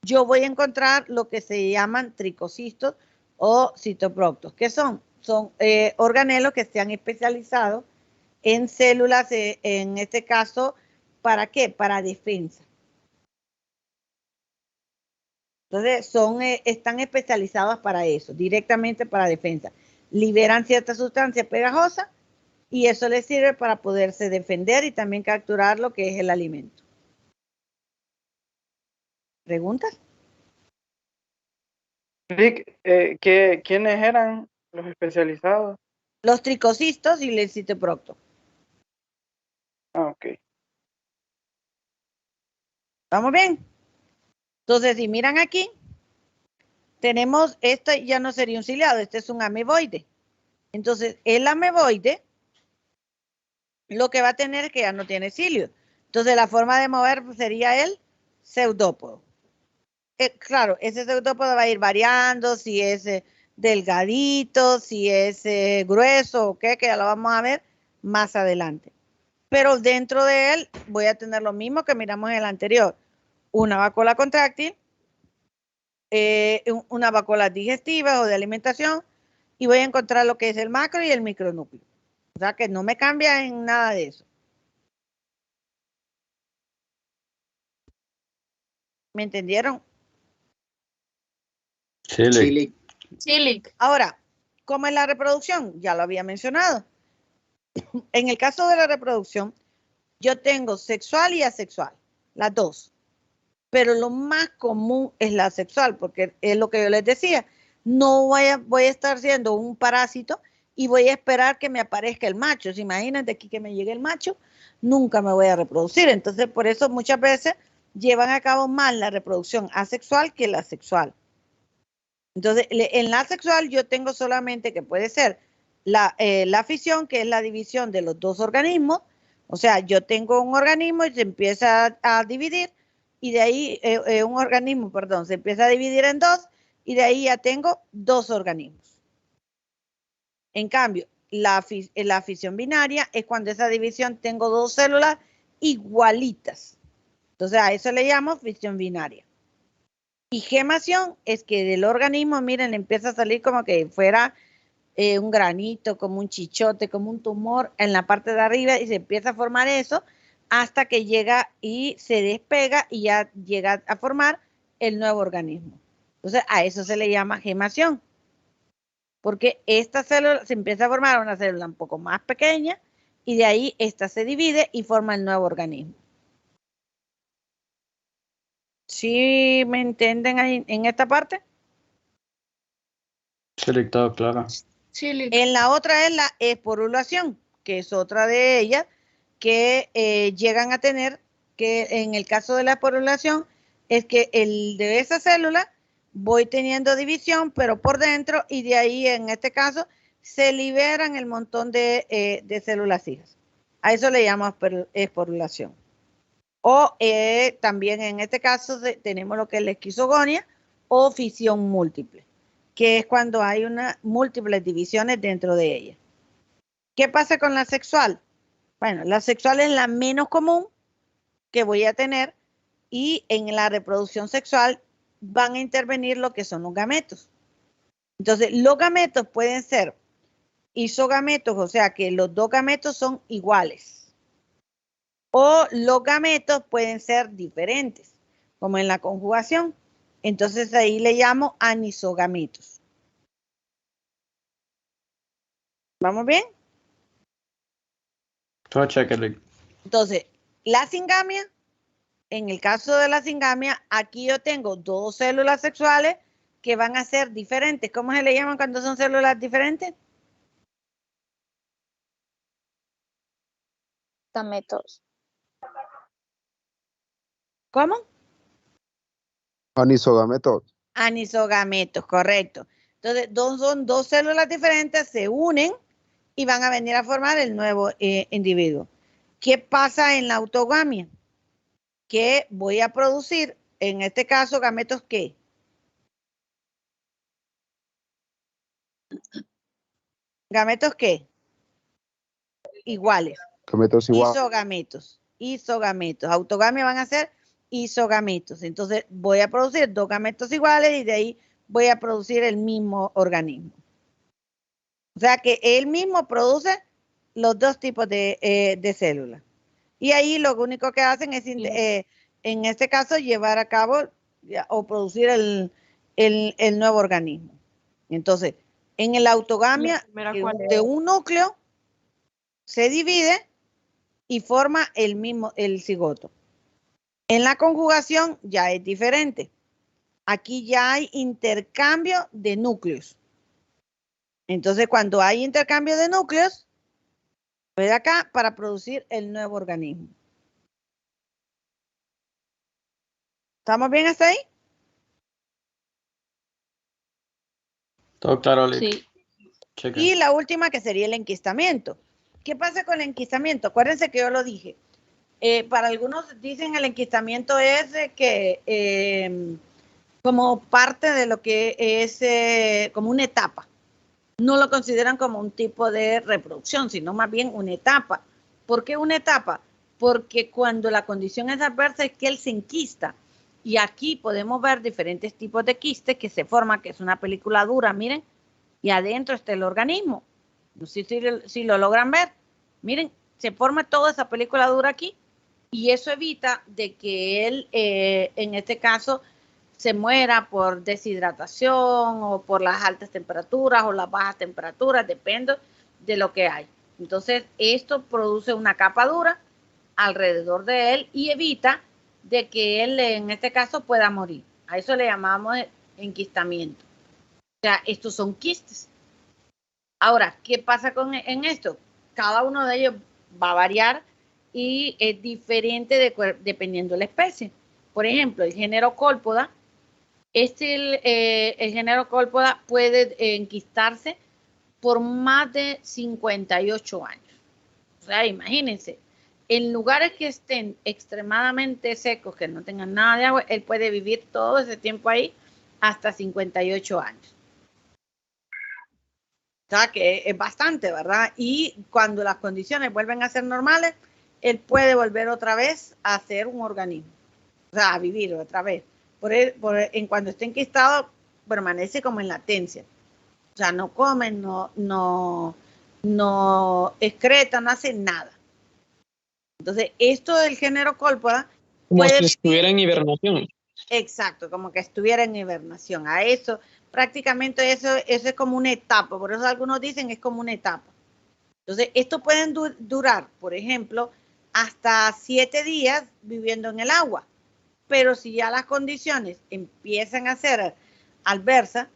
yo voy a encontrar lo que se llaman tricocistos o citoproctos. ¿Qué son? Son organelos que se han especializado en células, en este caso, ¿para qué? Para defensa. Entonces, están especializados para eso, directamente para defensa. Liberan cierta sustancia pegajosa y eso les sirve para poderse defender y también capturar lo que es el alimento. ¿Preguntas? Rick, ¿quiénes eran los especializados? Los tricocistos y el citoprocto. Ah, ok. ¿Vamos bien? Entonces, si miran aquí, tenemos, este ya no sería un ciliado, este es un ameboide. Entonces, el ameboide lo que va a tener es que ya no tiene cilios. Entonces, la forma de mover sería el pseudópodo. Claro, ese pseudópodo va a ir variando, si es delgadito, si es grueso o qué, que ya lo vamos a ver más adelante. Pero dentro de él voy a tener lo mismo que miramos en el anterior. Una vacuola contráctil, una vacuola digestiva o de alimentación, y voy a encontrar lo que es el macro y el micronúcleo. O sea que no me cambia en nada de eso. ¿Me entendieron? Chile. Ahora, ¿cómo es la reproducción? Ya lo había mencionado. En el caso de la reproducción, yo tengo sexual y asexual, las dos. Pero lo más común es la sexual, porque es lo que yo les decía. No voy a estar siendo un parásito y voy a esperar que me aparezca el macho. Si imagínate aquí que me llegue el macho, nunca me voy a reproducir. Entonces, por eso muchas veces llevan a cabo más la reproducción asexual que la sexual. Entonces, en la sexual yo tengo solamente que puede ser la fisión, que es la división de los dos organismos. O sea, yo tengo un organismo y se empieza a dividir, y de ahí un organismo, perdón, se empieza a dividir en dos, y de ahí ya tengo dos organismos. En cambio, la fisión binaria es cuando esa división tengo dos células igualitas. Entonces, a eso le llamo fisión binaria. Y gemación es que del organismo, miren, empieza a salir como que fuera un granito, como un chichote, como un tumor en la parte de arriba, y se empieza a formar eso hasta que llega y se despega y ya llega a formar el nuevo organismo. Entonces, a eso se le llama gemación, porque esta célula se empieza a formar una célula un poco más pequeña y de ahí esta se divide y forma el nuevo organismo. ¿Sí me entienden ahí en esta parte? Sí, todo claro. En la otra es la esporulación, que es otra de ellas que llegan a tener, que en el caso de la esporulación es que de esa célula voy teniendo división, pero por dentro, y de ahí en este caso se liberan el montón de células hijas. A eso le llamamos esporulación. O también en este caso tenemos lo que es la esquizogonia o fisión múltiple, que es cuando hay múltiples divisiones dentro de ella. ¿Qué pasa con la sexual? Bueno, la sexual es la menos común que voy a tener, y en la reproducción sexual van a intervenir lo que son los gametos. Entonces, los gametos pueden ser isogametos, o sea que los dos gametos son iguales. O los gametos pueden ser diferentes, como en la conjugación. Entonces ahí le llamo anisogametos. ¿Vamos bien? Todo cheque. Entonces, la singamia, en el caso de la singamia, aquí yo tengo dos células sexuales que van a ser diferentes. ¿Cómo se le llaman cuando son células diferentes? Gametos. ¿Cómo? Anisogametos. Anisogametos, correcto. Entonces, son dos células diferentes, se unen y van a venir a formar el nuevo individuo. ¿Qué pasa en la autogamia? Que voy a producir, en este caso, gametos, ¿qué? ¿Gametos qué? Iguales. Gametos iguales. Isogametos. Autogamia van a ser isogametos. Entonces voy a producir dos gametos iguales y de ahí voy a producir el mismo organismo. O sea que él mismo produce los dos tipos de células. Y ahí lo único que hacen es, en este caso, llevar a cabo o producir el nuevo organismo. Entonces, en la autogamia, de un núcleo se divide y forma el cigoto. En la conjugación ya es diferente. Aquí ya hay intercambio de núcleos. Entonces, cuando hay intercambio de núcleos, voy de acá para producir el nuevo organismo. ¿Estamos bien hasta ahí? Todo claro, Lick. Sí. Y la última que sería el enquistamiento. ¿Qué pasa con el enquistamiento? Acuérdense que yo lo dije. Para algunos dicen el enquistamiento es como parte de lo que es como una etapa. No lo consideran como un tipo de reproducción, sino más bien una etapa. ¿Por qué una etapa? Porque cuando la condición es adversa es que él se enquista. Y aquí podemos ver diferentes tipos de quistes que se forman, que es una película dura, miren, y adentro está el organismo. No sé si lo logran ver. Miren, se forma toda esa película dura aquí y eso evita de que él, en este caso, se muera por deshidratación o por las altas temperaturas o las bajas temperaturas, depende de lo que hay. Entonces, esto produce una capa dura alrededor de él y evita de que él, en este caso, pueda morir. A eso le llamamos enquistamiento. O sea, estos son quistes. Ahora, ¿qué pasa en esto? Cada uno de ellos va a variar y es diferente dependiendo de la especie. Por ejemplo, el género Colpoda, el género Colpoda puede enquistarse por más de 58 años. O sea, imagínense, en lugares que estén extremadamente secos, que no tengan nada de agua, él puede vivir todo ese tiempo ahí hasta 58 años. O sea, que es bastante, ¿verdad? Y cuando las condiciones vuelven a ser normales, él puede volver otra vez a ser un organismo. O sea, a vivir otra vez. En cuando esté enquistado, permanece como en latencia. O sea, no come, no excreta, no hace nada. Entonces, esto del género Colpoda... Como si estuviera en hibernación. Exacto, como que estuviera en hibernación. A eso, prácticamente eso es como una etapa. Por eso algunos dicen es como una etapa. Entonces, esto pueden durar, por ejemplo, hasta 7 días viviendo en el agua. Pero si ya las condiciones empiezan a ser adversas,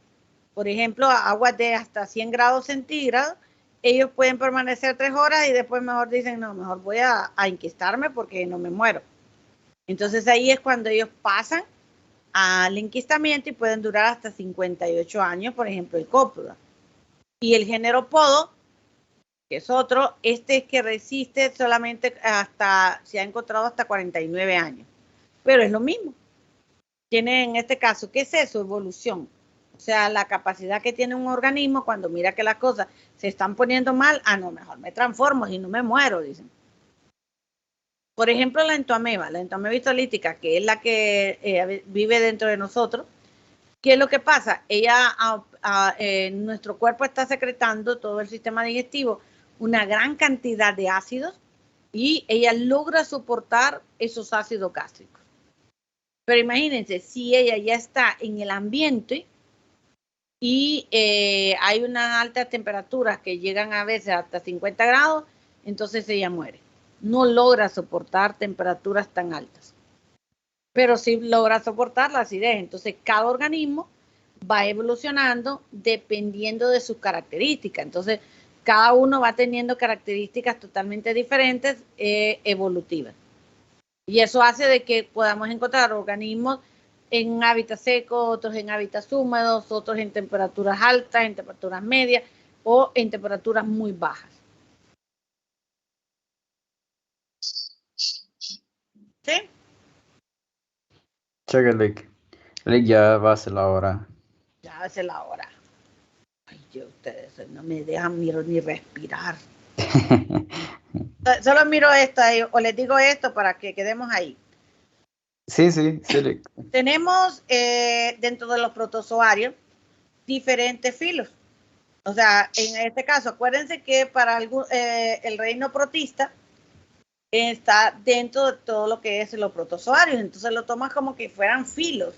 por ejemplo, aguas de hasta 100 grados centígrados, ellos pueden permanecer 3 horas y después mejor dicen, no, mejor voy a enquistarme porque no me muero. Entonces ahí es cuando ellos pasan al enquistamiento y pueden durar hasta 58 años, por ejemplo, el Colpoda. Y el género Podo, que es otro, este es que resiste solamente se ha encontrado hasta 49 años. Pero es lo mismo. Tiene en este caso, ¿qué es eso? Evolución. O sea, la capacidad que tiene un organismo cuando mira que las cosas se están poniendo mal, no, mejor me transformo y no me muero, dicen. Por ejemplo, la entoameba histolítica, que es la que vive dentro de nosotros, ¿qué es lo que pasa? Nuestro cuerpo está secretando, todo el sistema digestivo, una gran cantidad de ácidos y ella logra soportar esos ácidos gástricos. Pero imagínense, si ella ya está en el ambiente y hay unas altas temperaturas que llegan a veces hasta 50 grados, entonces ella muere. No logra soportar temperaturas tan altas. Pero sí logra soportar la acidez. Entonces, cada organismo va evolucionando dependiendo de sus características. Entonces, cada uno va teniendo características totalmente diferentes evolutivas. Y eso hace de que podamos encontrar organismos en hábitats secos, otros en hábitats húmedos, otros en temperaturas altas, en temperaturas medias o en temperaturas muy bajas. ¿Sí? Cheque, Lick. Lick, ya va a ser la hora. Ya hace la hora. Ay, ustedes no me dejan ni respirar. Solo miro esto ahí, o les digo esto para que quedemos ahí. Sí, Lick. Tenemos dentro de los protozoarios diferentes filos. O sea, en este caso, acuérdense que para el reino protista está dentro de todo lo que es los protozoarios. Entonces lo tomas como que fueran filos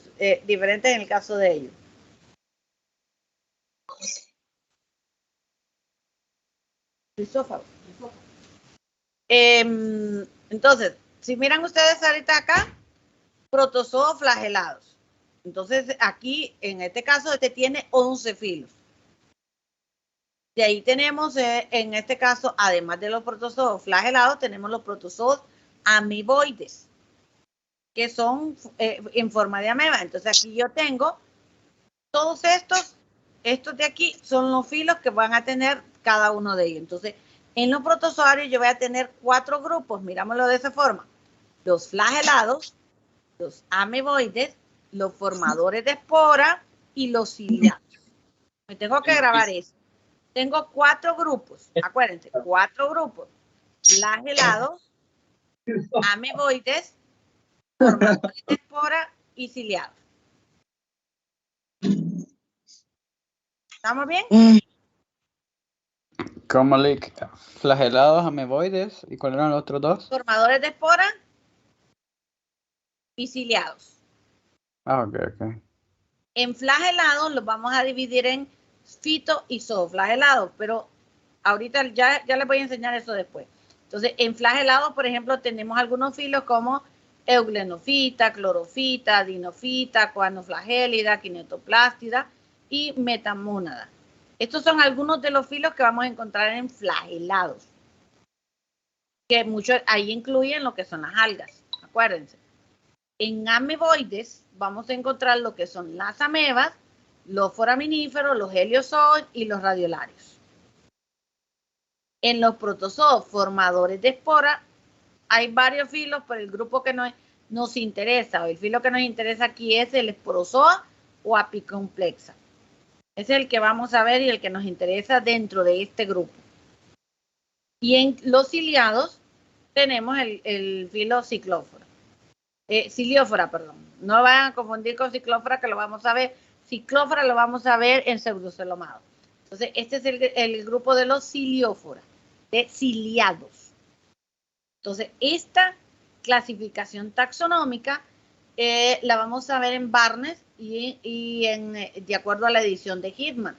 diferentes en el caso de ellos. Rizófago. Entonces, si miran ustedes ahorita acá, protozoos flagelados. Entonces, aquí, en este caso, tiene 11 filos. De ahí tenemos, en este caso, además de los protozoos flagelados, tenemos los protozoos amiboides, que son en forma de ameba. Entonces, aquí yo tengo todos estos de aquí son los filos que van a tener cada uno de ellos. Entonces, en los protozoarios yo voy a tener 4 grupos, mirámoslo de esa forma. Los flagelados, los ameboides, los formadores de espora y los ciliados. Me tengo que grabar eso. Tengo 4 grupos, acuérdense, 4 grupos. Flagelados, ameboides, formadores de espora y ciliados. ¿Estamos bien? ¿Cómo, Lick? Flagelados, ameboides. ¿Y cuáles eran los otros dos? Formadores de espora y ciliados. Ah, ok. En flagelados los vamos a dividir en fito y zooflagelados, pero ahorita ya les voy a enseñar eso después. Entonces, en flagelados, por ejemplo, tenemos algunos filos como euglenofita, clorofita, dinofita, coanoflagélida, kinetoplástida y metamónada. Estos son algunos de los filos que vamos a encontrar en flagelados, que muchos ahí incluyen lo que son las algas, acuérdense. En ameboides vamos a encontrar lo que son las amebas, los foraminíferos, los heliozoos y los radiolarios. En los protozoos formadores de espora hay varios filos, pero el grupo que nos interesa, o el filo que nos interesa aquí es el esporozoa o apicomplexa. Es el que vamos a ver y el que nos interesa dentro de este grupo. Y en los ciliados tenemos el filo ciclófora. Ciliófora, perdón. No vayan a confundir con ciclófora, que lo vamos a ver. Ciclófora lo vamos a ver en pseudocelomado. Entonces, este es el grupo de los ciliófora, de ciliados. Entonces, esta clasificación taxonómica la vamos a ver en Barnes y de acuerdo a la edición de Hitman.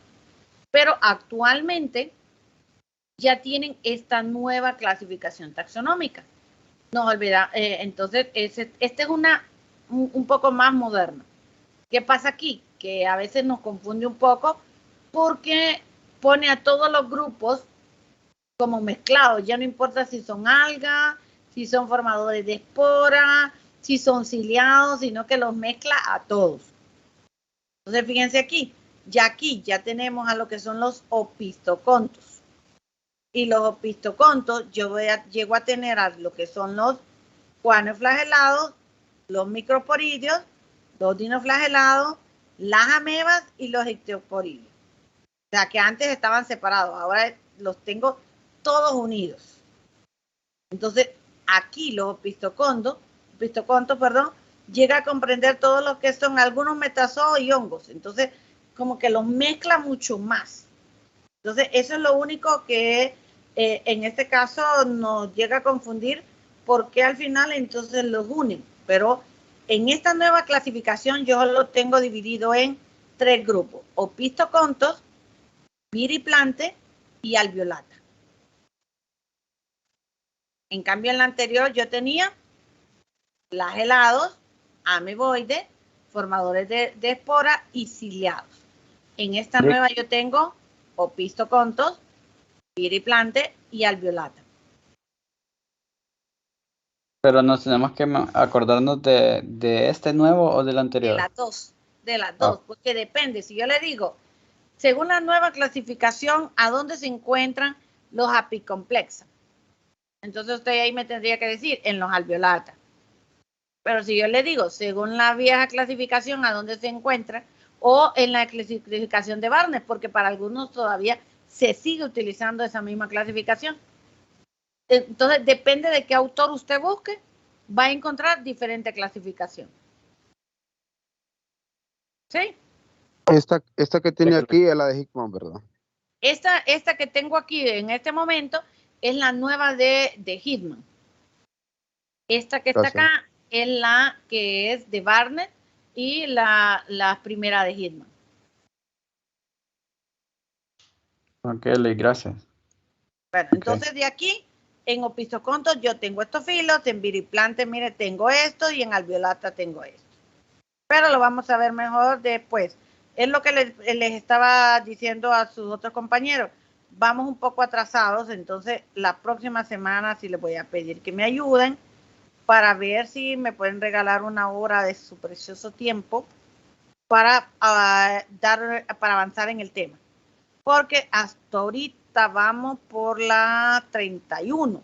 Pero actualmente ya tienen esta nueva clasificación taxonómica. No olvida, entonces este es un poco más moderno. ¿Qué pasa aquí? Que a veces nos confunde un poco porque pone a todos los grupos como mezclados. Ya no importa si son algas, si son formadores de espora, si son ciliados, sino que los mezcla a todos. Entonces, fíjense aquí ya tenemos a lo que son los opistocontos. Y los opistocontos, llego a tener a lo que son los coanoflagelados, los microporidios, los dinoflagelados, las amebas y los ictioporidios. O sea, que antes estaban separados, ahora los tengo todos unidos. Entonces, aquí los opistocontos, llega a comprender todo lo que son algunos metazoos y hongos. Entonces, como que los mezcla mucho más. Entonces, eso es lo único que en este caso nos llega a confundir, porque al final entonces los unen. Pero en esta nueva clasificación yo lo tengo dividido en 3 grupos: opistocontos, piriplante y alveolata. En cambio, en la anterior yo tenía flagelados, ameboides, formadores de espora y ciliados. En esta nueva yo tengo opistocontos, piriplante y alveolata. Pero nos tenemos que acordarnos de este nuevo o del De anterior. las dos, porque depende. Si yo le digo, según la nueva clasificación, ¿a dónde se encuentran los apicomplexos? Entonces usted ahí me tendría que decir, en los alveolatas. Pero si yo le digo, según la vieja clasificación, ¿a dónde se encuentra? O en la clasificación de Barnes, porque para algunos todavía se sigue utilizando esa misma clasificación. Entonces, depende de qué autor usted busque, va a encontrar diferente clasificación. ¿Sí? Esta que tiene aquí es la de Hickman, ¿verdad? Esta que tengo aquí en este momento es la nueva de Hickman. Esta que está acá es la que es de Barnett y la primera de Hickman. Ok, Lee, gracias. Bueno, entonces de aquí, en opistocontos yo tengo estos filos, en viriplante, mire, tengo esto y en alveolata tengo esto. Pero lo vamos a ver mejor después. Es lo que les estaba diciendo a sus otros compañeros. Vamos un poco atrasados, entonces la próxima semana sí les voy a pedir que me ayuden para ver si me pueden regalar una hora de su precioso tiempo para avanzar en el tema. Porque hasta ahorita vamos por la 31.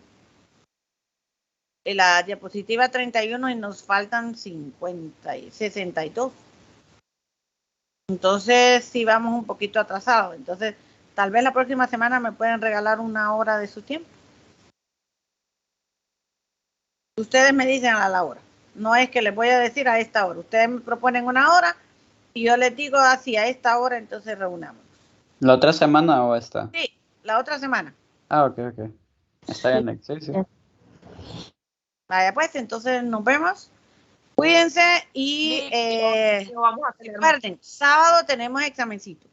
La diapositiva 31 y nos faltan 62. Entonces sí vamos un poquito atrasados. Entonces tal vez la próxima semana me pueden regalar una hora de su tiempo. Ustedes me dicen a la hora. No es que les voy a decir a esta hora. Ustedes me proponen una hora y yo les digo así a esta hora, entonces reunamos. ¿La otra semana o esta? Sí, la otra semana. Ah, ok. Está bien, Nick. Sí. Vaya pues, entonces nos vemos. Cuídense y vamos a recuerden, sábado tenemos examencito.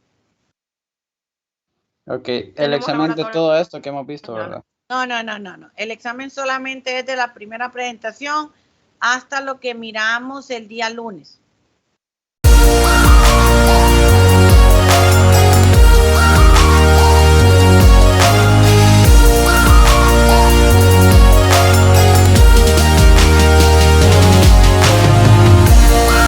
Ok, el examen de todo esto que hemos visto, ¿verdad? No. El examen solamente es de la primera presentación hasta lo que miramos el día lunes.